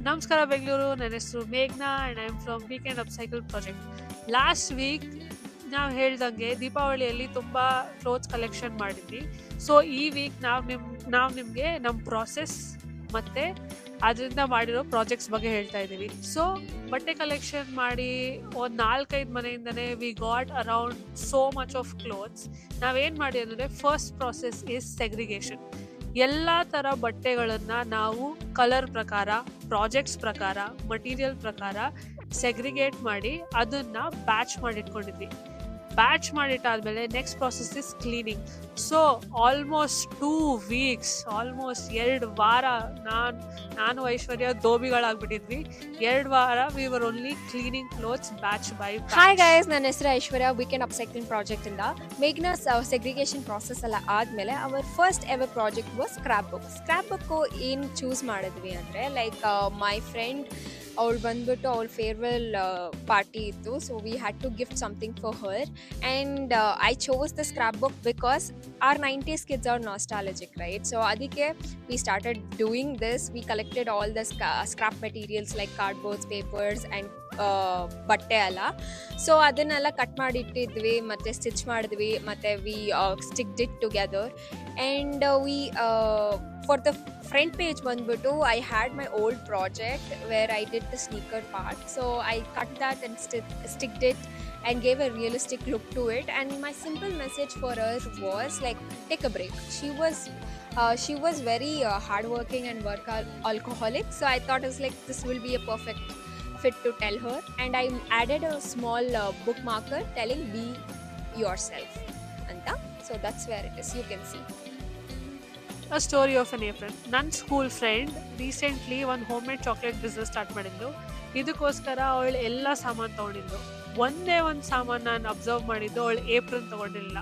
ನಮಸ್ಕಾರ ಬೆಂಗಳೂರು. ನನ್ನ ಹೆಸರು ಮೇಘ್ನಾ and I am from weekend upcycle project. Last week ನಾವು ಹೇಳ್ದಂಗೆ ದೀಪಾವಳಿಯಲ್ಲಿ ತುಂಬ ಕ್ಲೋತ್ಸ್ ಕಲೆಕ್ಷನ್ ಮಾಡಿದ್ವಿ. ಸೊ ಈ ವೀಕ್ ನಾವು ನಿಮಗೆ ನಮ್ಮ ಪ್ರಾಸೆಸ್ ಮತ್ತು ಅದರಿಂದ ಮಾಡಿರೋ ಪ್ರಾಜೆಕ್ಟ್ಸ್ ಬಗ್ಗೆ ಹೇಳ್ತಾ ಇದ್ದೀವಿ. ಸೊ ಬಟ್ಟೆ ಕಲೆಕ್ಷನ್ ಮಾಡಿ ಒಂದು 4-5 ಮನೆಯಿಂದನೇ we got around so much of clothes. ನಾವೇನು ಮಾಡಿ ಅಂದರೆ ಫಸ್ಟ್ ಪ್ರಾಸೆಸ್ ಈಸ್ ಸೆಗ್ರಿಗೇಷನ್. ಎಲ್ಲ ಥರ ಬಟ್ಟೆಗಳನ್ನು ನಾವು ಕಲರ್ ಪ್ರಕಾರ, ಪ್ರಾಜೆಕ್ಟ್ಸ್ ಪ್ರಕಾರ, ಮಟೀರಿಯಲ್ ಪ್ರಕಾರ ಸೆಗ್ರಿಗೇಟ್ ಮಾಡಿ ಅದನ್ನು ಬ್ಯಾಚ್ ಮಾಡಿಟ್ಕೊಂಡಿದ್ವಿ. ಬ್ಯಾಚ್ ಮಾಡಿಟ್ಟಾದ್ಮೇಲೆ next process is cleaning. So almost 2 weeks, almost 2 ವಾರ ನಾನು ಐಶ್ವರ್ಯ ದೋಬಿಗಳಾಗ್ಬಿಟ್ಟಿದ್ವಿ. 2 ವಾರ we were only cleaning clothes batch by batch. Hi guys, ನನ್ನ ಹೆಸರು ಐಶ್ವರ್ಯ, ವೀಕೆಂಡ್ ಅಪ್ಸೈಕ್ಲಿಂಗ್ ಪ್ರಾಜೆಕ್ಟ್ ಇಂದ. ಮೇಘ್ನಾ ಸೆಗ್ರಿಗೇಷನ್ ಪ್ರಾಸೆಸ್ ಎಲ್ಲ ಆದಮೇಲೆ our first ever project was scrap book. Scrap book ಏನು ಚೂಸ್ ಮಾಡಿದ್ವಿ ಅಂದರೆ ಲೈಕ್ ಮೈ ಫ್ರೆಂಡ್ ಅವಳು ಬಂದ್ಬಿಟ್ಟು ಅವಳ ಫೇರ್ವೆಲ್ ಪಾರ್ಟಿ ಇತ್ತು. So we had to gift something for her and I chose the scrap book because our 90s kids are nostalgic, right? So adike we started doing this. We collected all the scrap materials like cardboards, papers and ಬಟ್ಟೆ ಎಲ್ಲ. So ಅದನ್ನೆಲ್ಲ cut ಮಾಡಿ ಇಟ್ಟಿದ್ವಿ, ಮತ್ತು stitch ಮಾಡಿದ್ವಿ, ಮತ್ತು we sticked it together. And we for the front page ಬಂದ್ಬಿಟ್ಟು I had my old project where I did the sneaker part. So I cut that and sticked it and gave a realistic look to it. And my simple message for her was like, take a break. She was very hardworking and alcoholic. So I thought it was like, this will be a perfect fit to tell her. And I added a small book marker telling be yourself anta. So that's where it is, you can see. A story of an apron. ನನ್ನ school friend recently ಒಂದು home made chocolate business start ಮಾಡಿದ್ದು. ಇದಕ್ಕೋಸ್ಕರ ಅವಳು ಎಲ್ಲ ಸಾಮಾನು ತೊಗೊಂಡಿದ್ದು. ಒಂದೇ ಒಂದು ಸಾಮಾನು ನಾನು ಅಬ್ಸರ್ವ್ ಮಾಡಿದ್ದು, ಅವಳು ಏಪ್ರನ್ ತೊಗೊಂಡಿಲ್ಲ.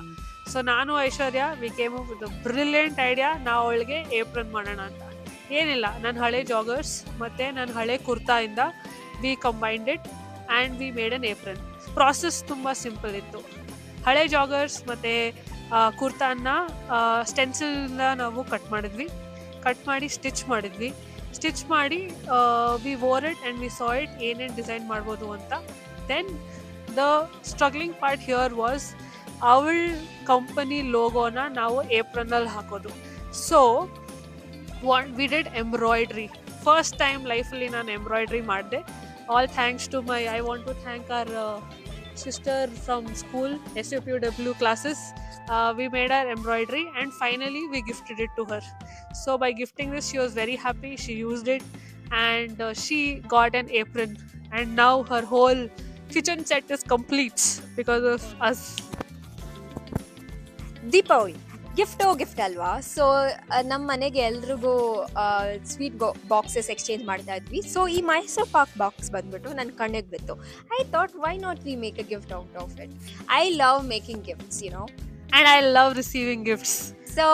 ಸೊ ನಾನು Aishwarya we came up with brilliant idea, ನಾವು ಅವಳಿಗೆ ಏಪ್ರನ್ ಮಾಡೋಣ ಅಂತ. ಏನಿಲ್ಲ, ನನ್ನ ಹಳೆ ಜಾಗರ್ಸ್ ಮತ್ತು ನನ್ನ ಹಳೆ ಕುರ್ತಾಯಿಂದ we combined it and we made an apron. Process ತುಂಬ ಸಿಂಪಲ್ ಇತ್ತು. ಹಳೆ ಜಾಗರ್ಸ್ ಮತ್ತು ಕುರ್ತಾನ ಸ್ಟೆನ್ಸಿಲ್ನ ನಾವು ಕಟ್ ಮಾಡಿ ಸ್ಟಿಚ್ ಮಾಡಿ we wore it and we saw it ಏನೇನು ಡಿಸೈನ್ ಮಾಡ್ಬೋದು ಅಂತ. Then the struggling part here was ಅವಳ ಕಂಪನಿ ಲೋಗೋನ ನಾವು ಏಪ್ರನ್ನಲ್ಲಿ ಹಾಕೋದು. So we did embroidery. First time ಲೈಫಲ್ಲಿ ನಾನು ಎಂಬ್ರಾಯ್ಡ್ರಿ ಮಾಡಿದೆ. All thanks to I want to thank our sister from school SUPW classes. We made her embroidery and finally we gifted it to her. So by gifting this, she was very happy. She used it and she got an apron, and now her whole kitchen set is complete because of us. Deepavali gift ಅಲ್ವಾ? So ನಮ್ಮ ಮನೆಗೆ ಎಲ್ರಿಗೂ sweet boxes exchange ಮಾಡ್ತಾ ಇದ್ವಿ. So ಈ Mysore Pak box ಬಂದ್ಬಿಟ್ಟು ನನ್ನ ಕಣ್ಣಿಗೆ ಬಿತ್ತು. I thought why not we make a gift out of it. I love making gifts, you know, and I love receiving gifts. So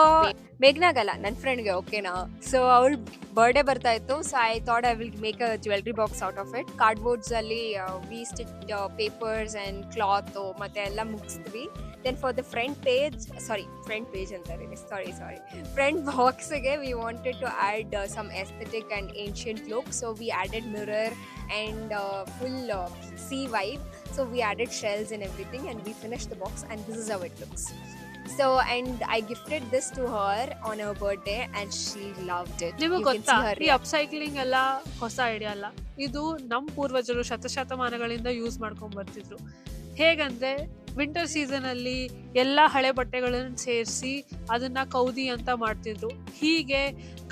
ಮೇಘ್ನಾಗಲ್ಲ, ನನ್ನ ಫ್ರೆಂಡ್ಗೆ, ಓಕೆನಾ? ಸೊ ಅವಳು ಬರ್ಡೇ ಬರ್ತಾ ಇತ್ತು. So I thought I will make a jewellery box out of it. ಕಾರ್ಡ್ಬೋರ್ಡ್ಸಲ್ಲಿ we stitch papers and cloth ಮತ್ತು ಎಲ್ಲ ಮುಗಿಸಿದ್ವಿ. ದೆನ್ ಫಾರ್ ದ ಫ್ರಂಟ್ ಬಾಕ್ಸ್ಗೆ we wanted to add some aesthetic and ancient look. So we added mirror and full sea vibe. So we added shells and everything and we finished the box and this is how it looks. So and I gifted this to her on her birthday and she loved it. ನಿಮಗೆ ಗೊತ್ತಾ, ಈ ಅಪ್ಸೈಕ್ಲಿಂಗ್ ಎಲ್ಲ ಹೊಸ idea ಅಲ್ಲ. ಇದು ನಮ್ಮ ಪೂರ್ವಜರು ಶತಮಾನಗಳಿಂದ ಯೂಸ್ ಮಾಡ್ಕೊಂಡ್ ಬರ್ತಿದ್ರು. ಹೇಗಂದ್ರೆ ವಿಂಟರ್ ಸೀಸನಲ್ಲಿ ಎಲ್ಲ ಹಳೆ ಬಟ್ಟೆಗಳನ್ನು ಸೇರಿಸಿ ಅದನ್ನ ಕೌದಿ ಅಂತ ಮಾಡ್ತಿದ್ರು. ಹೀಗೆ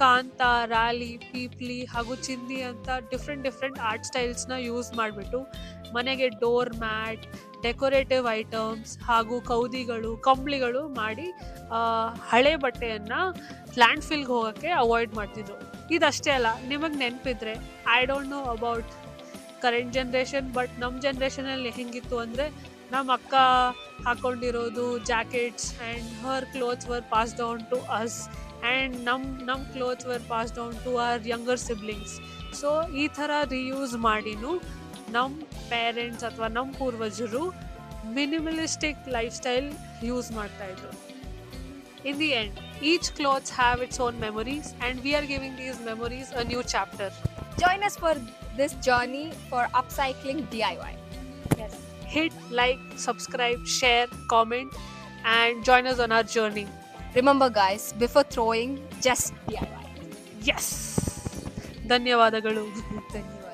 ಕಾಂತ, ರಾಲಿ, ಪೀಪ್ಲಿ ಹಾಗೂ ಚಿಂದಿ ಅಂತ ಡಿಫ್ರೆಂಟ್ ಆರ್ಟ್ ಸ್ಟೈಲ್ಸ್ನ ಯೂಸ್ ಮಾಡಿಬಿಟ್ಟು ಮನೆಗೆ ಡೋರ್ ಮ್ಯಾಟ್, ಡೆಕೋರೇಟಿವ್ ಐಟಮ್ಸ್ ಹಾಗೂ ಕೌದಿಗಳು, ಕಂಬಳಿಗಳು ಮಾಡಿ ಹಳೆ ಬಟ್ಟೆಯನ್ನು ಲ್ಯಾಂಡ್ ಫಿಲ್ಗೆ ಹೋಗೋಕ್ಕೆ ಅವಾಯ್ಡ್ ಮಾಡ್ತಿದ್ರು. ಇದಷ್ಟೇ ಅಲ್ಲ, ನಿಮಗೆ ನೆನಪಿದ್ರೆ, I don't know about current generation, but ನಮ್ಮ ಜನ್ರೇಷನಲ್ಲಿ ಹೆಂಗಿತ್ತು ಅಂದರೆ, ನಮ್ಮ ಅಕ್ಕ ಹಾಕ್ಕೊಂಡಿರೋದು jackets and her clothes were pass down to us and ನಮ್ಮ clothes were pass down to our younger siblings. So ಈ ಥರ ರಿಯೂಸ್ ಮಾಡಿನೂ ನಮ್ಮ ಪೇರೆಂಟ್ಸ್ ಅಥವಾ ನಮ್ಮ ಪೂರ್ವಜರು ಮಿನಿಮಲಿಸ್ಟಿಕ್ ಲೈಫ್ ಸ್ಟೈಲ್ ಯೂಸ್ ಮಾಡ್ತಾಯಿದ್ರು. In the end, each clothes have its own memories and we are giving these memories a new chapter. Join us for this journey for upcycling DIY. Yes. Hit like, subscribe, share, comment, and join us on our journey. Remember guys, before throwing, just DIY. Yes. ಧನ್ಯವಾದಗಳು. ಧನ್ಯವಾದ.